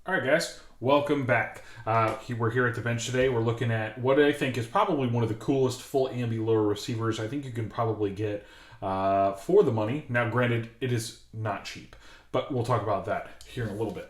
All right, guys, welcome back. We're here at the bench today. We're looking at what I think is probably one of the coolest full ambi lower receivers I think you can probably get for the money. Now, granted, it is not cheap, but we'll talk about that here in a little bit.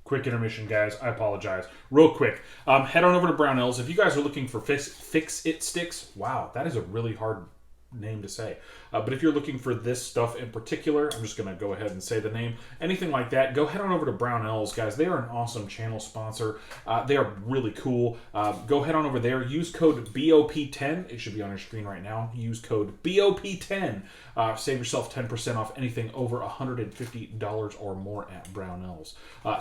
Quick intermission, guys. I apologize. Real quick, head on over to Brownells. If you guys are looking for fix-it sticks, wow, that is a really hard name to say. But if you're looking for this stuff in particular, I'm just going to go ahead and say the name. Anything like that, go head on over to Brownells, guys. They are an awesome channel sponsor. They are really cool. Go head on over there. Use code BOP10. It should be on your screen right now. Use code BOP10. Save yourself 10% off anything over $150 or more at Brownells.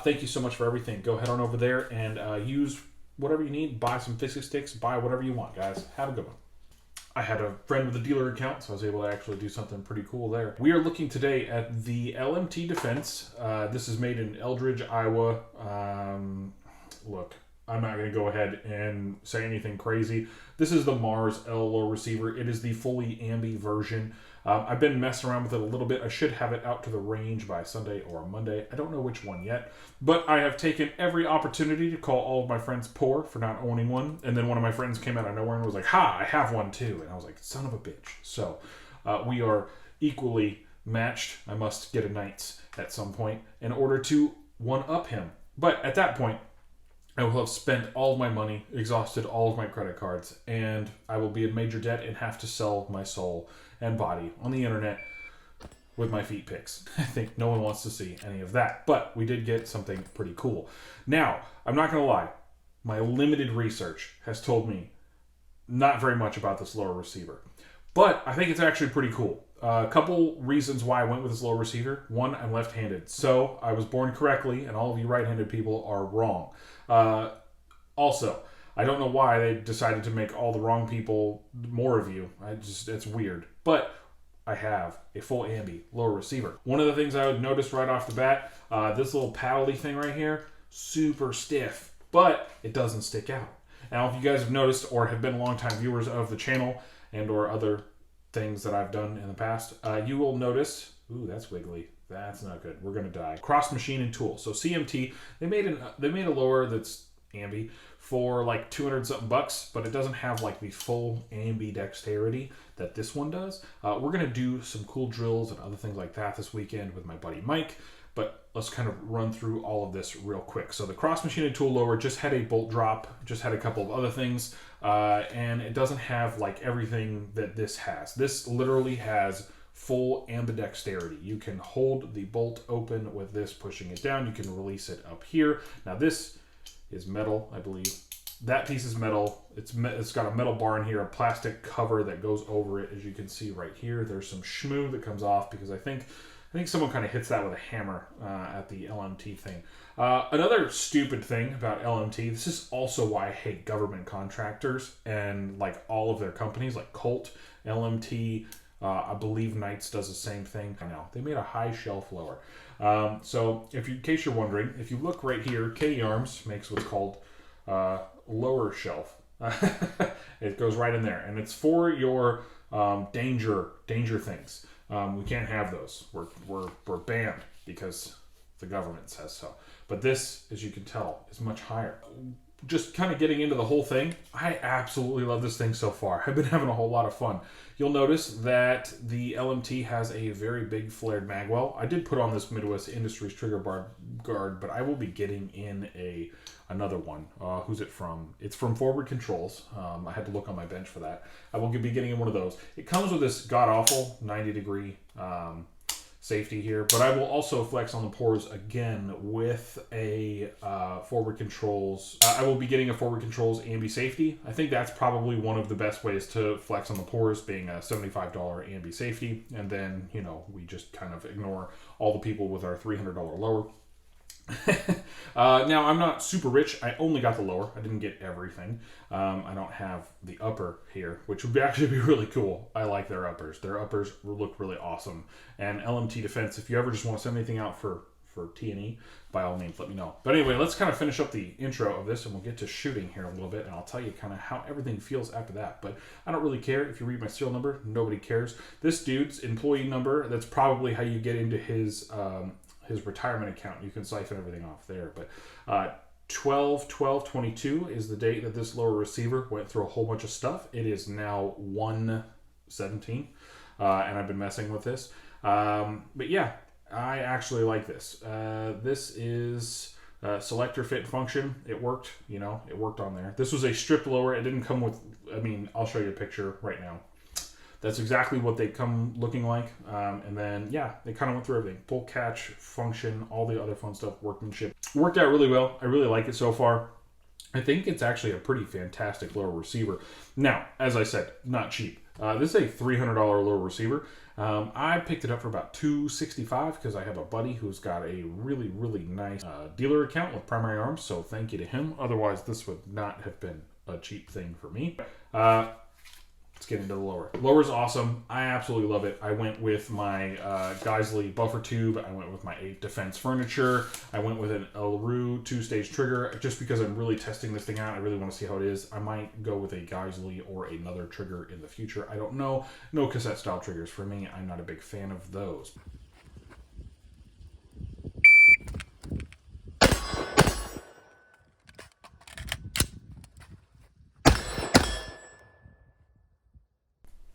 Thank you so much for everything. Go head on over there and use whatever you need. Buy some fix-it sticks. Buy whatever you want, guys. Have a good one. I had a friend with a dealer account, so I was able to actually do something pretty cool there. We are looking today at the LMT Defense. This is made in Eldridge, Iowa. Look, I'm not going to go ahead and say anything crazy. This is the Mars LO receiver. It is the fully ambi version. I've been messing around with it a little bit. I should have it out to the range by Sunday or Monday. I don't know which one yet. But I have taken every opportunity to call all of my friends poor for not owning one. And then one of my friends came out of nowhere and was like, ha, I have one too. And I was like, son of a bitch. So we are equally matched. I must get a Knights at some point in order to one-up him. But at that point, I will have spent all of my money, exhausted all of my credit cards, and I will be in major debt and have to sell my soul and body on the internet with my feet pics. I think no one wants to see any of that. But we did get something pretty cool. Now, I'm not going to lie. My limited research has told me not very much about this lower receiver. But I think it's actually pretty cool. A couple reasons why I went with this lower receiver. One, I'm left-handed. So I was born correctly, and all of you right-handed people are wrong. Also, I don't know why they decided to make all the wrong people more of you. It's weird. But I have a full ambi lower receiver. One of the things I would notice right off the bat, this little paddly thing right here, super stiff, but it doesn't stick out. Now, if you guys have noticed or have been longtime viewers of the channel and or other things that I've done in the past, you will notice, ooh, that's wiggly. That's not good. We're going to die. Cross machine and tool. So CMT, they made a lower that's ambi for like 200 something bucks, but it doesn't have like the full ambidexterity that this one does. We're going to do some cool drills and other things like that this weekend with my buddy Mike, but let's kind of run through all of this real quick. So the cross machine and tool lower just had a bolt drop, just had a couple of other things, and it doesn't have like everything that this has. This literally has full ambidexterity. You can hold the bolt open with this pushing it down. You can release it up here. Now this is metal, I believe. That piece is metal. It's got a metal bar in here, a plastic cover that goes over it, as you can see right here. There's some schmoo that comes off because I think someone kind of hits that with a hammer at the LMT thing. Another stupid thing about LMT, this is also why I hate government contractors and like all of their companies like Colt, LMT, I believe Knights does the same thing. I know. They made a high shelf lower. So in case you're wondering, if you look right here, K Arms makes what's called lower shelf. It goes right in there. And it's for your danger things. We can't have those. We're banned because the government says so. But this, as you can tell, is much higher. Just kind of getting into the whole thing, I absolutely love this thing so far. I've been having a whole lot of fun. You'll notice that the LMT has a very big flared magwell. I did put on this Midwest Industries trigger bar guard, but I will be getting in another one. Who's it from? It's from Forward Controls. I had to look on my bench for that. I will be getting in one of those. It comes with this god-awful 90-degree safety here, but I will also flex on the pores again with a Forward Controls. I will be getting a Forward Controls ambi safety. I think that's probably one of the best ways to flex on the pores, being a $75 ambi safety, and then we just kind of ignore all the people with our $300 lower. Now, I'm not super rich. I only got the lower. I didn't get everything. I don't have the upper here, which would actually be really cool. I like their uppers. Their uppers look really awesome. And LMT Defense, if you ever just want to send anything out for T&E, by all means, let me know. But anyway, let's kind of finish up the intro of this, and we'll get to shooting here a little bit, and I'll tell you kind of how everything feels after that. But I don't really care if you read my serial number. Nobody cares. This dude's employee number, that's probably how you get into his his retirement account. You can siphon everything off there. But 12/12/22 is the date that this lower receiver went through a whole bunch of stuff. It is now 1/17, and I've been messing with this. But yeah, I actually like this. This is selector fit function. It worked, it worked on there. This was a strip lower. It didn't come with, I'll show you a picture right now. That's exactly what they come looking like. And then, yeah, they kind of went through everything. Pull, catch, function, all the other fun stuff, workmanship. Worked out really well. I really like it so far. I think it's actually a pretty fantastic lower receiver. Now, as I said, not cheap. This is a $300 lower receiver. I picked it up for about $265 because I have a buddy who's got a really, really nice dealer account with Primary Arms, so thank you to him. Otherwise, this would not have been a cheap thing for me. Let's get into the lower. Lower's awesome. I absolutely love it. I went with my Geisley buffer tube. I went with my 8 Defense furniture. I went with an LRU 2-stage trigger just because I'm really testing this thing out. I really want to see how it is. I might go with a Geisley or another trigger in the future. I don't know. No cassette style triggers for me. I'm not a big fan of those.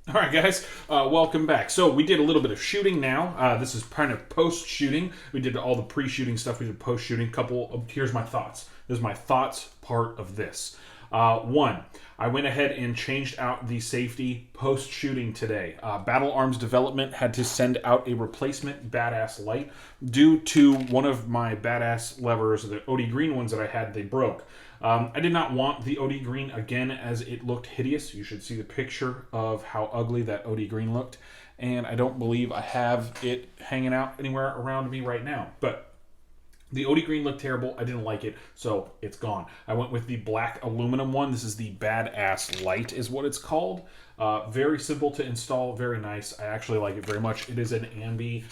All right, guys, welcome back. So we did a little bit of shooting now. This is kind of post-shooting. We did all the pre-shooting stuff. We did post-shooting. Here's my thoughts. This is my thoughts part of this. One, I went ahead and changed out the safety post-shooting today. Battle Arms Development had to send out a replacement badass light due to one of my badass levers, the OD green ones that I had, they broke. I did not want the OD green again as it looked hideous. You should see the picture of how ugly that OD green looked. And I don't believe I have it hanging out anywhere around me right now. But the OD green looked terrible. I didn't like it, so it's gone. I went with the black aluminum one. This is the Badass Light is what it's called. Very simple to install, very nice. I actually like it very much. It is an Ambi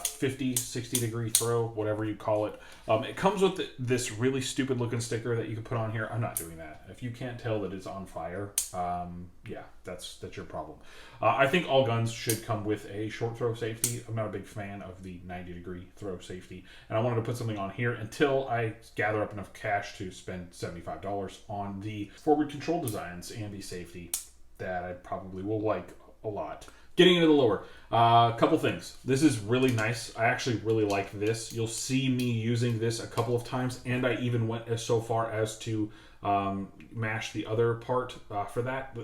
50, 60 degree throw, whatever you call it. It comes with this really stupid looking sticker that you can put on here. I'm not doing that. If you can't tell that it's on fire, yeah, that's your problem. I think all guns should come with a short throw safety. I'm not a big fan of the 90 degree throw safety, and I wanted to put something on here until I gather up enough cash to spend $75 on the Forward Control Designs Ambi safety that I probably will like a lot. Getting into the lower, a couple things. This is really nice. I actually really like this. You'll see me using this a couple of times, and I even went so far as to mash the other part for that,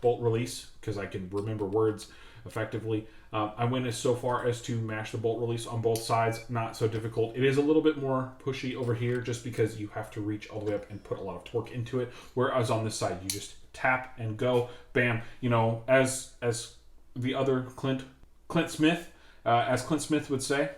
bolt release, because I can remember words effectively. I went so far as to mash the bolt release on both sides. Not so difficult. It is a little bit more pushy over here just because you have to reach all the way up and put a lot of torque into it, whereas on this side, you just tap and go, bam. As the other Clint Smith, as Clint Smith would say,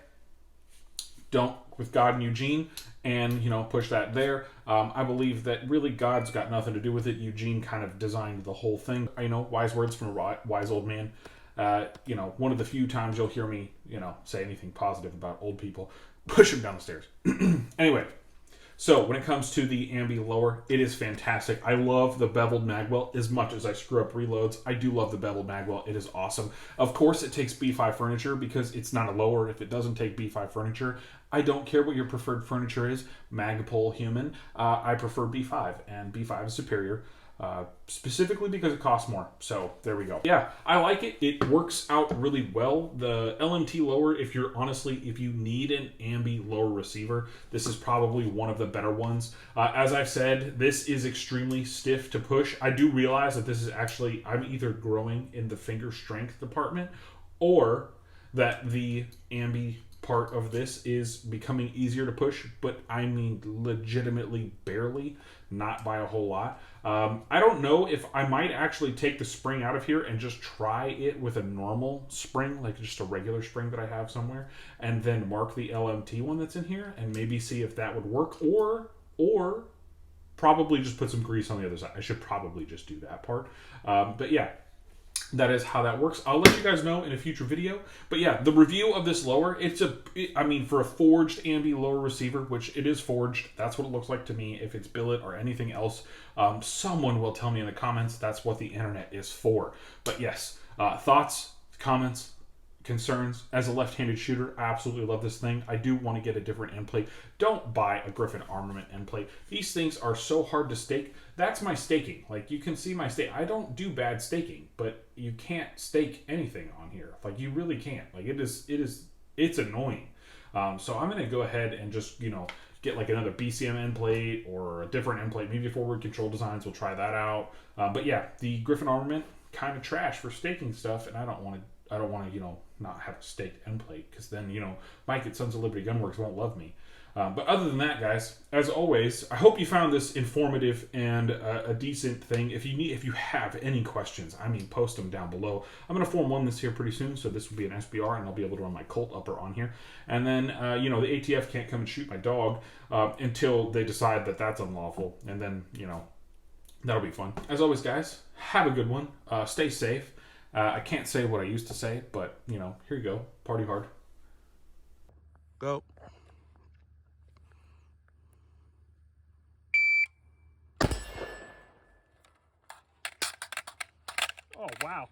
don't with God and Eugene, and push that there. I believe that really God's got nothing to do with it. Eugene kind of designed the whole thing. Wise words from a wise old man. One of the few times you'll hear me, say anything positive about old people. Push him down the stairs. Anyway. So when it comes to the Ambi lower, it is fantastic. I love the beveled magwell as much as I screw up reloads. I do love the beveled magwell. It is awesome. Of course, it takes B5 furniture because it's not a lower if it doesn't take B5 furniture. I don't care what your preferred furniture is. Magpul human. I prefer B5, and B5 is superior. Specifically because it costs more. So there we go. Yeah, I like it. It works out really well. The LMT lower, if you need an Ambi lower receiver, this is probably one of the better ones. As I've said, this is extremely stiff to push. I do realize that this is actually, I'm either growing in the finger strength department or that the Ambi part of this is becoming easier to push, but I mean legitimately barely, not by a whole lot. I don't know if I might actually take the spring out of here and just try it with a normal spring, like just a regular spring that I have somewhere, and then mark the LMT one that's in here and maybe see if that would work, or probably just put some grease on the other side. I should probably just do that part. But yeah, that is how that works. I'll let you guys know in a future video. But yeah, the review of this lower, for a forged Ambi lower receiver, which it is forged, that's what it looks like to me. If it's billet or anything else, someone will tell me in the comments. That's what the internet is for. But yes, thoughts, comments, concerns. As a left-handed shooter, I absolutely love this thing. I do want to get a different end plate. Don't buy a Griffin Armament end plate. These things are so hard to stake. That's my staking. Like, you can see my stake. I don't do bad staking, but you can't stake anything on here. Like, you really can't. Like, it's annoying. So I'm going to go ahead and just, get like another BCM end plate or a different end plate. Maybe forward control designs. We'll try that out. But yeah, the Griffin Armament, kind of trash for staking stuff, and I don't want to, not have a staked end plate, because then, Mike at Sons of Liberty Gunworks won't love me. But other than that, guys, as always, I hope you found this informative and a decent thing. If you have any questions, post them down below. I'm going to form one this here pretty soon, so this will be an SBR, and I'll be able to run my Colt upper on here. And then, the ATF can't come and shoot my dog until they decide that that's unlawful, and then, that'll be fun. As always, guys, have a good one. Stay safe. I can't say what I used to say, but, here you go. Party hard. Go. Oh, wow.